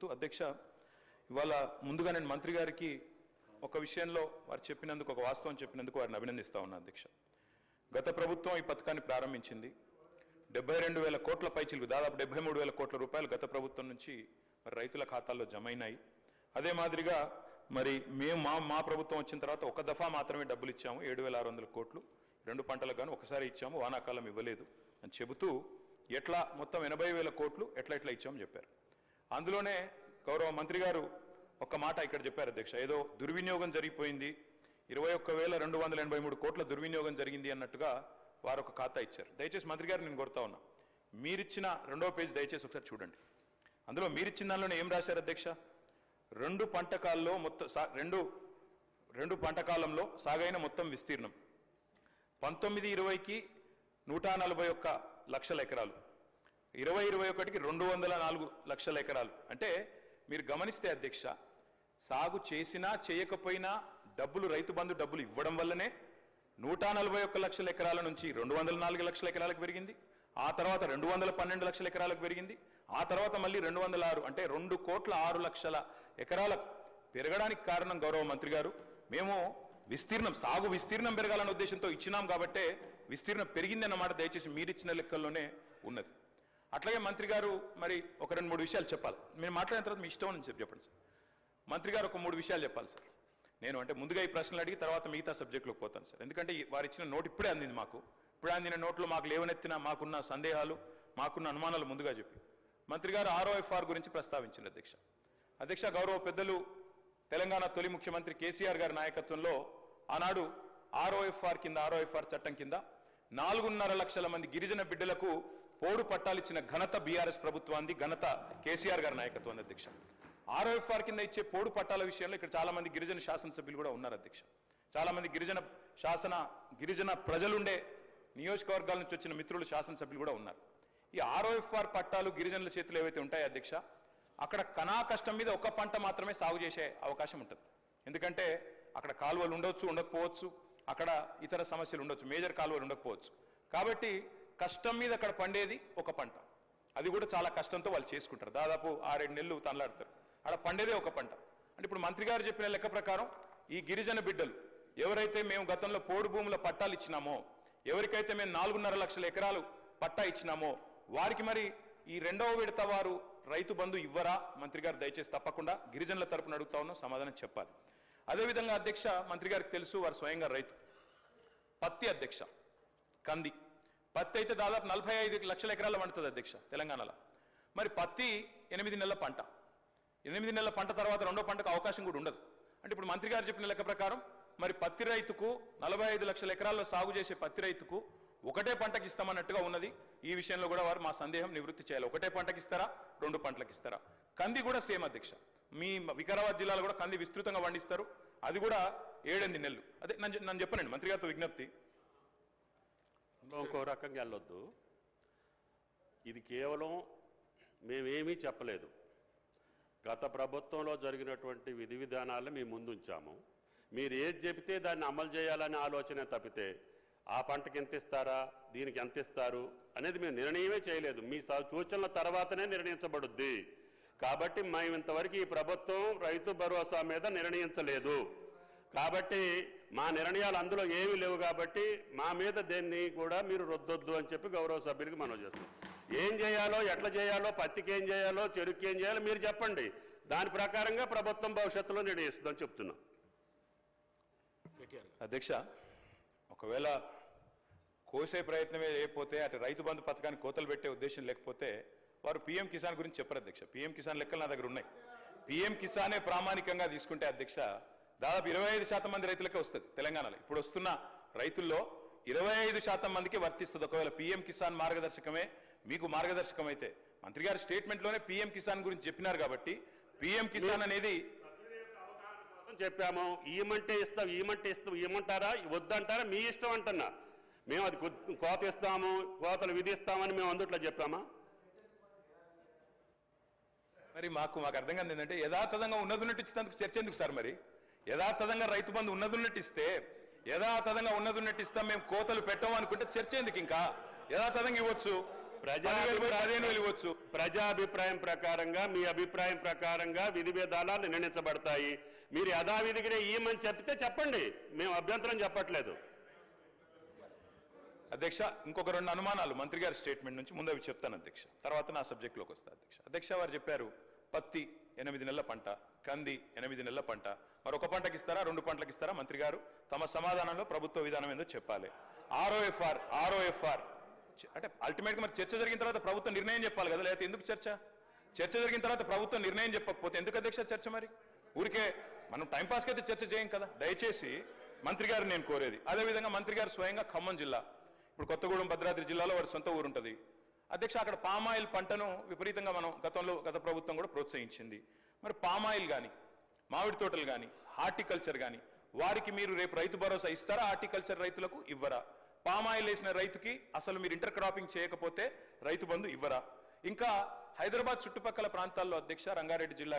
చెప్తూ అధ్యక్ష ఇవాళ ముందుగా నేను మంత్రి గారికి ఒక విషయంలో వారు చెప్పినందుకు ఒక వాస్తవం చెప్పినందుకు వారిని అభినందిస్తా ఉన్నా అధ్యక్ష. గత ప్రభుత్వం ఈ పథకాన్ని ప్రారంభించింది. 72,000 కోట్ల పైచిలకు దాదాపు 73,000 కోట్ల రూపాయలు గత ప్రభుత్వం నుంచి మరి రైతుల ఖాతాల్లో జమ అయినాయి. అదే మాదిరిగా మరి మేము మా ప్రభుత్వం వచ్చిన తర్వాత ఒక దఫా మాత్రమే డబ్బులు ఇచ్చాము, 7,600 కోట్లు 2 పంటలకు గాను ఒకసారి ఇచ్చాము, వానాకాలం ఇవ్వలేదు అని చెబుతూ ఎట్లా మొత్తం 80,000 కోట్లు ఎట్లా ఇచ్చామని చెప్పారు. అందులోనే గౌరవ మంత్రి గారు ఒక మాట ఇక్కడ చెప్పారు అధ్యక్ష, ఏదో దుర్వినియోగం జరిగిపోయింది, 21,283 కోట్ల దుర్వినియోగం జరిగింది అన్నట్టుగా వారు ఒక ఖాతా ఇచ్చారు. దయచేసి మంత్రి గారు నేను కోరుతా ఉన్నా, మీరిచ్చిన 2వ పేజీ దయచేసి ఒకసారి చూడండి. అందులో మీరిచ్చిన దానిలోనే ఏం రాశారు అధ్యక్ష, 2 పంటకాల్లో మొత్తం 2 పంటకాలంలో సాగైన మొత్తం విస్తీర్ణం 19-20కి 141 లక్షల ఎకరాలు, 20-21కి 204 లక్షల ఎకరాలు. అంటే మీరు గమనిస్తే అధ్యక్ష, సాగు చేసినా చేయకపోయినా డబ్బులు రైతు బంధు డబ్బులు ఇవ్వడం వల్లనే 141 లక్షల ఎకరాల నుంచి 204 లక్షల ఎకరాలకు పెరిగింది, ఆ తర్వాత 212 లక్షల ఎకరాలకు పెరిగింది, ఆ తర్వాత మళ్ళీ 206 అంటే 2,06,00,000 ఎకరాలకు పెరగడానికి కారణం గౌరవ మంత్రి గారు మేము సాగు విస్తీర్ణం పెరగాలన్న ఉద్దేశంతో ఇచ్చినాం కాబట్టే విస్తీర్ణం పెరిగింది అన్నమాట దయచేసి మీరిచ్చిన లెక్కల్లోనే ఉన్నది. అట్లాగే మంత్రి గారు మరి ఒక 2-3 విషయాలు చెప్పాలి. మీరు మాట్లాడిన తర్వాత మీ ఇష్టం అని చెప్పండి సార్. మంత్రి గారు ఒక 3 విషయాలు చెప్పాలి సార్. నేను అంటే ముందుగా ఈ ప్రశ్నలు అడిగి తర్వాత మిగతా సబ్జెక్టులోకి పోతాను సార్. ఎందుకంటే వారు ఇచ్చిన నోట్ ఇప్పుడే అందింది మాకు. ఇప్పుడే అందిన నోట్లో మాకు లేవనెత్తిన మాకున్న సందేహాలు మాకున్న అనుమానాలు ముందుగా చెప్పి మంత్రి గారు ROFR గురించి ప్రస్తావించారు అధ్యక్ష. గౌరవ పెద్దలు తెలంగాణ తొలి ముఖ్యమంత్రి కేసీఆర్ గారి నాయకత్వంలో ఆనాడు ROFR చట్టం కింద 4.5 లక్షల మంది గిరిజన బిడ్డలకు పోడు పట్టాలు ఇచ్చిన ఘనత బీఆర్ఎస్ ప్రభుత్వాన్ని, ఘనత కేసీఆర్ గారి నాయకత్వాన్ని అధ్యక్ష. ROFR కింద ఇచ్చే పోడు పట్టాల విషయంలో ఇక్కడ చాలా మంది గిరిజన శాసనసభ్యులు కూడా ఉన్నారు అధ్యక్ష. చాలా మంది గిరిజన ప్రజలుండే నియోజకవర్గాల నుంచి వచ్చిన మిత్రులు శాసనసభ్యులు కూడా ఉన్నారు. ఈ ROFR పట్టాలు గిరిజనుల చేతులు ఏవైతే ఉంటాయో అధ్యక్ష, అక్కడ కనా కష్టం మీద ఒక పంట మాత్రమే సాగు చేసే అవకాశం ఉంటుంది. ఎందుకంటే అక్కడ కాలువలు ఉండొచ్చు, ఉండకపోవచ్చు, అక్కడ ఇతర సమస్యలు ఉండొచ్చు, మేజర్ కాలువలు ఉండకపోవచ్చు. కాబట్టి కష్టం మీద అక్కడ పండేది ఒక పంట, అది కూడా చాలా కష్టంతో వాళ్ళు చేసుకుంటారు. దాదాపు 6-7 నెలలు తనలాడతారు, అక్కడ పండేదే ఒక పంట. అంటే ఇప్పుడు మంత్రి గారు చెప్పిన లెక్క ప్రకారం ఈ గిరిజన బిడ్డలు ఎవరైతే మేము గతంలో పోడు భూముల పట్టాలు ఇచ్చినామో, ఎవరికైతే మేము 4.5 లక్షల ఎకరాలు పట్టా ఇచ్చినామో వారికి మరి ఈ 2వ విడత వారు రైతు బంధు ఇవ్వరా మంత్రి గారు? దయచేసి తప్పకుండా గిరిజనుల తరపున అడుగుతా ఉన్నాం, సమాధానం చెప్పాలి. అదేవిధంగా అధ్యక్ష, మంత్రి గారికి తెలుసు వారు స్వయంగా రైతు. పత్తి అధ్యక్ష, కంది పత్తి అయితే దాదాపు 45 లక్షల ఎకరాలు పండుతుంది అధ్యక్ష తెలంగాణలో. మరి పత్తి 8 నెలల పంట, 8 నెలల పంట తర్వాత 2వ పంటకు అవకాశం కూడా ఉండదు. అంటే ఇప్పుడు మంత్రి గారు చెప్పిన లెక్క ప్రకారం మరి పత్తి రైతుకు 45 లక్షల ఎకరాల్లో సాగు చేసే పత్తి రైతుకు ఒకటే పంటకి ఇస్తామన్నట్టుగా ఉన్నది. ఈ విషయంలో కూడా వారు మా సందేహం నివృత్తి చేయాలి. ఒకటే పంటకి ఇస్తారా, 2 పంటలకు ఇస్తారా? కంది కూడా సేమ్ అధ్యక్ష, మీ వికారాబాద్ జిల్లాలో కూడా కంది విస్తృతంగా పండిస్తారు, అది కూడా 7-8 నెలలు. అదే నన్ను చెప్పనండి మంత్రి గారితో విజ్ఞప్తి. ఇంకో రకంగా వెళ్ళొద్దు, ఇది కేవలం మేమేమీ చెప్పలేదు, గత ప్రభుత్వంలో జరిగినటువంటి విధి విధానాలను మేము ముందుంచాము. మీరు ఏది చెబితే దాన్ని అమలు చేయాలనే ఆలోచన తప్పితే ఆ పంటకి ఎంత ఇస్తారా, దీనికి ఎంత ఇస్తారు అనేది మేము నిర్ణయమే చేయలేదు. మీ సూచనల తర్వాతనే నిర్ణయించబడుద్ది. కాబట్టి మేము ఇంతవరకు ఈ ప్రభుత్వం రైతు భరోసా మీద నిర్ణయించలేదు. కాబట్టి మా నిర్ణయాలు అందులో ఏమీ లేవు. కాబట్టి మా మీద దేన్ని కూడా మీరు రుద్దొద్దు అని చెప్పి గౌరవ సభ్యులకి మనం చేస్తాం. ఏం చేయాలో, ఎట్లా చేయాలో, పత్తికి ఏం చేయాలో, చెరుకు ఏం చేయాలో మీరు చెప్పండి. దాని ప్రకారంగా ప్రభుత్వం భవిష్యత్తులో నిర్ణయిస్తుందని చెప్తున్నాం. అధ్యక్ష, ఒకవేళ కోసే ప్రయత్నమే లేకపోతే, అటు రైతు బంధు పథకానికి కోతలు పెట్టే ఉద్దేశం లేకపోతే వారు PM కిసాన్ గురించి చెప్పరు అధ్యక్ష. PM కిసాన్ లెక్కలు నా దగ్గర ఉన్నాయి. PM కిసానే ప్రామాణికంగా తీసుకుంటే అధ్యక్ష దాదాపు 25% మంది రైతులకే వస్తుంది తెలంగాణలో. ఇప్పుడు వస్తున్న రైతుల్లో 25% మందికి వర్తిస్తుంది ఒకవేళ PM కిసాన్ మార్గదర్శకమే మీకు మార్గదర్శకం అయితే. మంత్రి గారి స్టేట్మెంట్లోనే PM కిసాన్ గురించి చెప్పినారు కాబట్టి PM కిసాన్ అనేది చెప్పాము. ఇవ్వమంటే ఇస్తాం, ఇవ్వమంటారా, వద్దంటారా మీ ఇష్టం అంటున్నా. మేము అది కోత ఇస్తాము, కోతలు విధిస్తామని మేము అందుట్లో చెప్పామా? మరి మాకు అర్థం కాదు ఏంటంటే యథాతథంగా ఉన్నదున్నట్టు ఇచ్చినందుకు చర్చ ఎందుకు సార్? మరి యథాతథంగా రైతు బంధు ఉన్నదున్నట్టు ఇస్తే, యథాతథంగా ఉన్నదున్నట్టు ఇస్తాం, మేము కోతలు పెట్టాము అనుకుంటే చర్చ ఎందుకు? ఇంకా యథాతథంగా ఇవ్వచ్చు, 15,000 ఇవ్వచ్చు. ప్రజాభిప్రాయం ప్రకారంగా మీ అభిప్రాయం ప్రకారంగా విధి విధానాలు నిర్ణయించబడతాయి. మీరు యథావిధిగానే ఈమని చెప్తే చెప్పండి, మేము అభ్యంతరం చెప్పట్లేదు. అధ్యక్ష, ఇంకొక 2 అనుమానాలు మంత్రి గారి స్టేట్మెంట్ నుంచి ముందు అవి చెప్తాను అధ్యక్ష, తర్వాత నా సబ్జెక్టులోకి వస్తా అధ్యక్ష. అధ్యక్ష వారు చెప్పారు పత్తి 8 నెలల పంట, కంది 8 నెలల పంట, మరొక పంటకి ఇస్తారా 2 పంటలకు ఇస్తారా? మంత్రి గారు తమ సమాధానంలో ప్రభుత్వ విధానం ఏందో చెప్పాలి. ఆర్ఓఎఫ్ఆర్ అంటే అల్టిమేట్గా మరి చర్చ జరిగిన తర్వాత ప్రభుత్వం నిర్ణయం చెప్పాలి కదా, లేకపోతే ఎందుకు చర్చ? చర్చ జరిగిన తర్వాత ప్రభుత్వం నిర్ణయం చెప్పకపోతే ఎందుకు అధ్యక్ష చర్చ? మరి ఊరికే మనం టైంపాస్కి అయితే చర్చ చేయం కదా. దయచేసి మంత్రి గారు నేను కోరేది, అదేవిధంగా మంత్రి గారు స్వయంగా ఖమ్మం జిల్లా, ఇప్పుడు కొత్తగూడెం భద్రాద్రి జిల్లాలో వారి సొంత ఊరు ఉంటుంది అధ్యక్ష. అక్కడ పామాయిల్ పంటను విపరీతంగా మనం గత ప్రభుత్వం కూడా ప్రోత్సహించింది. మరి పామాయిల్ కానీ, మామిడి తోటలు కానీ, హార్టికల్చర్ కానీ, వారికి మీరు రేపు రైతు భరోసా ఇస్తారా? హార్టికల్చర్ రైతులకు ఇవ్వరా? పామాయిల్ వేసిన రైతుకి అసలు మీరు ఇంటర్ క్రాపింగ్ చేయకపోతే రైతు బంధు ఇవ్వరా? ఇంకా హైదరాబాద్ చుట్టుపక్కల ప్రాంతాల్లో అధ్యక్ష, రంగారెడ్డి జిల్లా